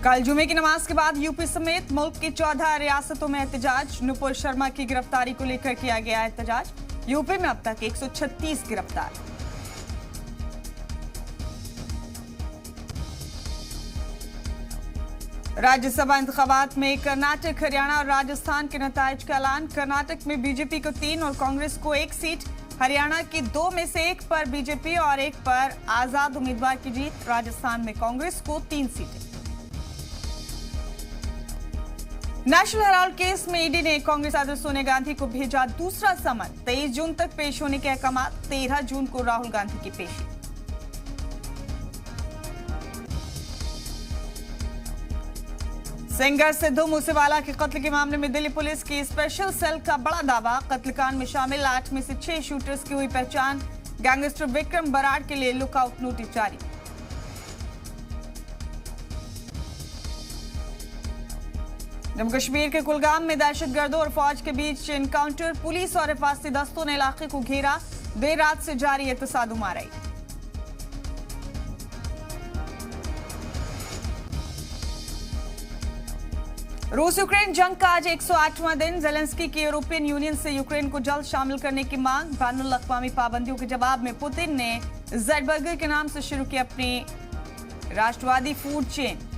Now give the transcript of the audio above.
कल जुमे की नमाज के बाद यूपी समेत मुल्क की 14 रियासतों में एहतजाज। नुपुर शर्मा की गिरफ्तारी को लेकर किया गया एहतजाज। यूपी में अब तक 136 गिरफ्तार। राज्यसभा इंतखाबात में कर्नाटक, हरियाणा और राजस्थान के नताइज का ऐलान। कर्नाटक में बीजेपी को 3 और कांग्रेस को 1 सीट। हरियाणा की 2 में से 1 पर बीजेपी और 1 पर आजाद उम्मीदवार की जीत। राजस्थान में कांग्रेस को 3 सीटें। नेशनल हेराल्ड केस में ईडी ने कांग्रेस अध्यक्ष सोनिया गांधी को भेजा दूसरा समन। 23 जून तक पेश होने के अहकाम। 13 जून को राहुल गांधी की पेशी। सिंगर सिद्धू मूसेवाला के कत्ल के मामले में दिल्ली पुलिस की स्पेशल सेल का बड़ा दावा। कत्लकांड में शामिल 8 में से 6 शूटर्स की हुई पहचान। गैंगस्टर विक्रम बराड़ के लिए लुकआउट नोटिस जारी। जम्मू कश्मीर के कुलगाम में दहशतगर्दों और फौज के बीच एनकाउंटर। पुलिस और हिफाजती दस्तों ने इलाके को घेरा। देर रात से जारी है तसादुमारी। रूस यूक्रेन जंग का आज 108वां दिन। जेलेंस्की की यूरोपियन यूनियन से यूक्रेन को जल्द शामिल करने की मांग। बैनुल अक़वामी पाबंदियों के जवाब में पुतिन ने ज़ेड बर्गर के नाम से शुरू की अपनी राष्ट्रवादी फूड चेन।